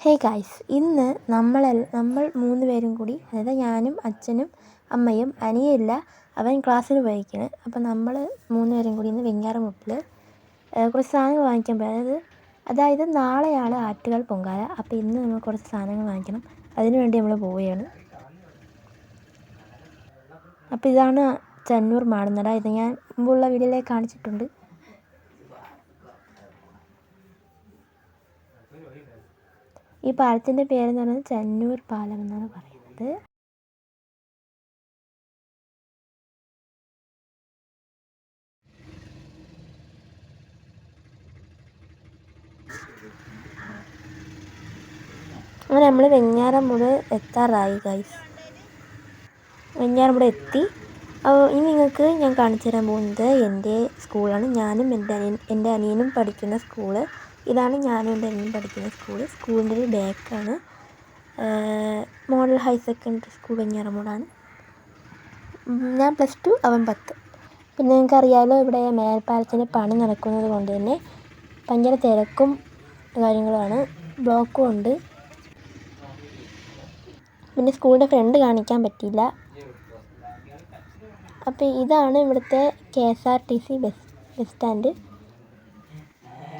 Hey guys, ഇന്ന് നമ്മൾ 3 പേരും കൂടി, അതായത് ഞാനും അച്ഛനും അമ്മയും, അനിയല്ല, അവൻ ക്ലാസ്സിന് പോയിരിക്കുകയാണ്. അപ്പം നമ്മൾ 3 പേരും കൂടി ഇന്ന് വെഞ്ഞാറമൂട്ടിൽ കുറച്ച് സാധനങ്ങൾ വാങ്ങിക്കാൻ പോയി. അതായത് നാളെയാണ് ആറ്റുകാൽ പൊങ്കാല. അപ്പോൾ ഇന്ന് നമ്മൾ കുറച്ച് സാധനങ്ങൾ വാങ്ങിക്കണം. അതിനുവേണ്ടി നമ്മൾ പോവുകയാണ്. അപ്പോൾ ഇതാണ് ചന്നൂർ മാടുന്നട. ഇത് ഞാൻ മുമ്പുള്ള വീഡിയോയിലേക്ക് കാണിച്ചിട്ടുണ്ട്. ഈ പാലത്തിൻ്റെ പേരെന്ന് പറയുന്നത് ചന്നൂർ പാലം എന്നാണ് പറയുന്നത്. അങ്ങനെ നമ്മൾ വെഞ്ഞാറമൂട് എത്താറായി ഗൈസ്. വെഞ്ഞാറമൂട് എത്തി. ഇനി നിങ്ങൾക്ക് ഞാൻ കാണിച്ചു തരാൻ പോകുന്നത് എൻ്റെ സ്കൂളാണ്. ഞാനും എൻ്റെ അനിയനും പഠിക്കുന്ന സ്കൂള് ഇതാണ്. ഞാനും എൻ്റെ അനിയനും പഠിക്കുന്ന സ്കൂളിൻ്റെ ഒരു ബാക്കാണ്. മോഡൽ ഹയർ സെക്കൻഡറി സ്കൂൾ വെഞ്ഞാറമൂടാണ്. ഞാൻ +2, അവൻ 10. പിന്നെ നിങ്ങൾക്കറിയാമല്ലോ, ഇവിടെ മേൽപ്പാലത്തിന് പണി നടക്കുന്നത് കൊണ്ട് തന്നെ ഭയങ്കര തിരക്കും കാര്യങ്ങളുമാണ്, ബ്ലോക്കും ഉണ്ട്. പിന്നെ സ്കൂളിൻ്റെ ഫ്രണ്ട് കാണിക്കാൻ പറ്റിയില്ല. അപ്പോൾ ഇതാണ് ഇവിടുത്തെ KSRTC ബസ് സ്റ്റാൻഡ്.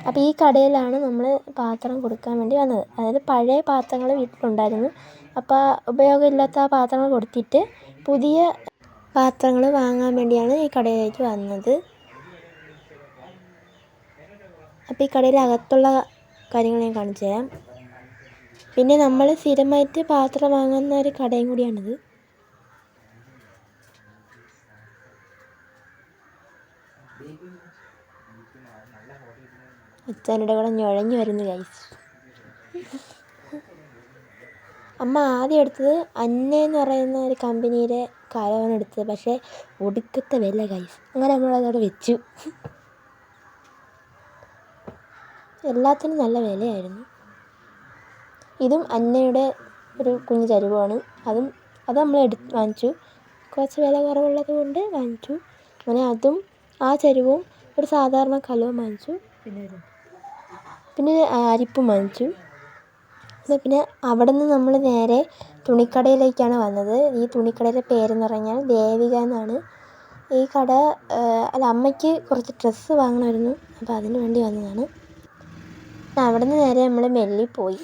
അപ്പോൾ ഈ കടയിലാണ് നമ്മൾ പാത്രം കൊടുക്കാൻ വേണ്ടി വന്നത്. അതായത് പഴയ പാത്രങ്ങൾ വീട്ടിലുണ്ടായിരുന്നു. അപ്പോൾ ഉപയോഗമില്ലാത്ത ആ പാത്രങ്ങൾ കൊടുത്തിട്ട് പുതിയ പാത്രങ്ങൾ വാങ്ങാൻ വേണ്ടിയാണ് ഈ കടയിലേക്ക് വന്നത്. അപ്പോൾ ഈ കടയിൽ അകത്തുള്ള കാര്യങ്ങൾ ഞാൻ കാണിച്ചു തരാം. പിന്നെ നമ്മൾ സ്ഥിരമായിട്ട് പാത്രം വാങ്ങുന്ന ഒരു കടയും കൂടിയാണിത്. അച്ഛൻ്റെ കൂടെ ഞൊഴഞ്ഞു വരുന്നു ഗൈസ്. അമ്മ ആദ്യം എടുത്തത് അന്നയെന്ന് പറയുന്ന ഒരു കമ്പനിയുടെ കലമാണ് എടുത്തത്. പക്ഷേ ഒടുക്കത്തെ വില ഗൈസ്. അങ്ങനെ നമ്മളതവിടെ വെച്ചു. എല്ലാത്തിനും നല്ല വിലയായിരുന്നു. ഇതും അന്നയുടെ ഒരു കുഞ്ഞു ചരുവമാണ്. അത് നമ്മൾ വാങ്ങിച്ചു. കുറച്ച് വില കുറവുള്ളത് കൊണ്ട് വാങ്ങിച്ചു. അങ്ങനെ അതും ആ ചരുവും ഒരു സാധാരണ കലവും വാങ്ങിച്ചു. പിന്നെ അരിപ്പും വാങ്ങിച്ചു. പിന്നെ അവിടെ നിന്ന് നമ്മൾ നേരെ തുണിക്കടയിലേക്കാണ് വന്നത്. ഈ തുണിക്കടയുടെ പേരെന്ന് പറഞ്ഞാൽ ദേവിക എന്നാണ്. ഈ കട അമ്മയ്ക്ക് കുറച്ച് ഡ്രസ്സ് വാങ്ങണമായിരുന്നു. അപ്പോൾ അതിന് വേണ്ടി വന്നതാണ്. അവിടെ നിന്ന് നേരെ നമ്മൾ മില്ലിൽ പോയി.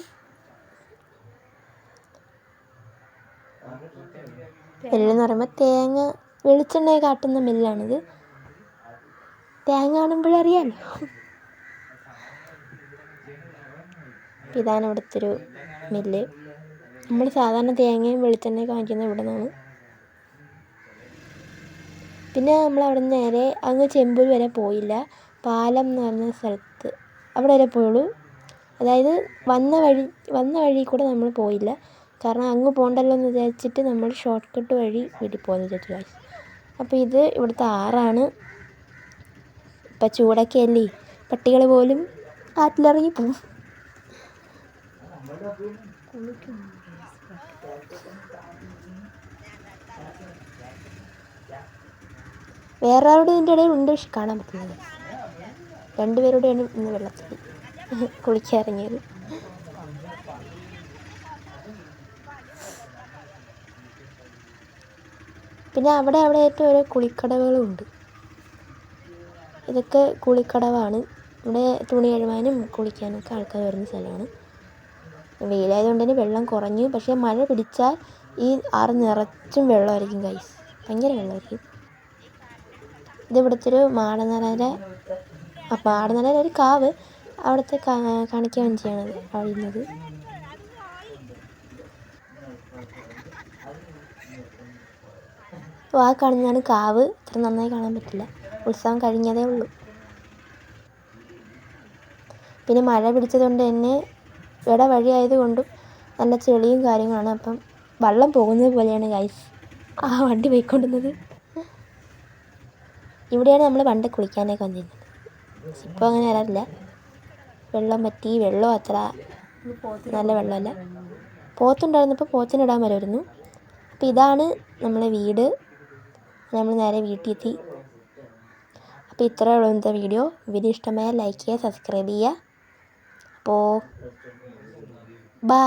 മില്ലെന്ന് പറയുമ്പോൾ വെളിച്ചെണ്ണ കാട്ടുന്ന മില്ലാണിത്. തേങ്ങ കാണുമ്പോഴറിയാമല്ലോ. ഇതാണ് ഇവിടുത്തെ ഒരു മില്ല്. നമ്മൾ സാധാരണ തേങ്ങയും വെളിച്ചെണ്ണയൊക്കെ വാങ്ങിക്കുന്നത് ഇവിടെ നിന്നാണ്. പിന്നെ നമ്മൾ അവിടെ നിന്ന് നേരെ അങ്ങ് ചെമ്പൂർ വരെ പോയില്ല. പാലം എന്ന് പറഞ്ഞ സ്ഥലത്ത് അവിടെ വരെ പോയുള്ളൂ. അതായത് വന്ന വഴി കൂടെ നമ്മൾ പോയില്ല. കാരണം അങ്ങ് പോകണ്ടല്ലോ എന്ന് വിചാരിച്ചിട്ട് നമ്മൾ ഷോർട്ട് കട്ട് വഴി വീട്ടിൽ പോകുന്നത് വിചാരിച്ചു. അപ്പോൾ ഇത് ഇവിടുത്തെ ആറാണ്. ഇപ്പം ചൂടൊക്കെ അല്ലേ, പട്ടികൾ പോലും ആറ്റിലിറങ്ങി പോവും. വേറെ ആരോടും ഇതിൻ്റെ ഇടയിൽ ഉണ്ട്, പക്ഷെ കാണാൻ പറ്റുന്നത്. 2 പേരോടെയാണ് ഇന്ന് വെള്ളത്തിൽ കുളിക്കാൻ ഇറങ്ങിയത്. പിന്നെ അവിടെ ആയിട്ട് ഓരോ കുളിക്കടവുകളും ഉണ്ട്. ഇതൊക്കെ കുളിക്കടവാണ്. ഇവിടെ തുണി കഴുകാനും കുളിക്കാനൊക്കെ ആൾക്കാർ വരുന്ന സ്ഥലമാണ്. വെയിലായതുകൊണ്ട് തന്നെ വെള്ളം കുറഞ്ഞു. പക്ഷേ മഴ പിടിച്ചാൽ ഈ ആറ് നിറച്ചും വെള്ളമായിരിക്കും ഗൈസ്. ഭയങ്കര വെള്ളമായിരിക്കും. ഇത് ഇവിടുത്തെ ഒരു മാടനടയുടെ ഒരു കാവ്. അവിടുത്തെ കാണിക്കാൻ വേണ്ടിയാണ് കഴിയുന്നത്. അപ്പോൾ ആ കാണുന്നതാണ് കാവ്. ഇത്ര നന്നായി കാണാൻ പറ്റില്ല, ഉത്സവം കഴിഞ്ഞതേ ഉള്ളൂ. പിന്നെ മഴ പിടിച്ചതുകൊണ്ട് തന്നെ ഇവിടെ വഴിയായതുകൊണ്ടും നല്ല ചെളിയും കാര്യങ്ങളാണ്. അപ്പം വെള്ളം പോകുന്നത് പോലെയാണ് ഗൈസ് ആ വണ്ടി പോയിക്കൊണ്ടുന്നത്. ഇവിടെയാണ് നമ്മൾ പണ്ട് കുളിക്കാനൊക്കെ വന്നിരുന്നത്. ഇപ്പോൾ അങ്ങനെ വരാറില്ല. വെള്ളം പറ്റി. വെള്ളം അത്ര നല്ല വെള്ളമല്ല. പോത്തുണ്ടായിരുന്നപ്പോൾ പോത്തിനിടാൻ വരുമായിരുന്നു. അപ്പോൾ ഇതാണ് നമ്മളെ വീട്. നമ്മൾ നേരെ വീട്ടിൽ എത്തി. അപ്പോൾ ഇത്രയേ ഉള്ളൂ ഇന്നത്തെ വീഡിയോ ഇഷ്ടമായ ലൈക്ക് ചെയ്യുക, സബ്സ്ക്രൈബ് ചെയ്യുക. അപ്പോൾ ബൈ.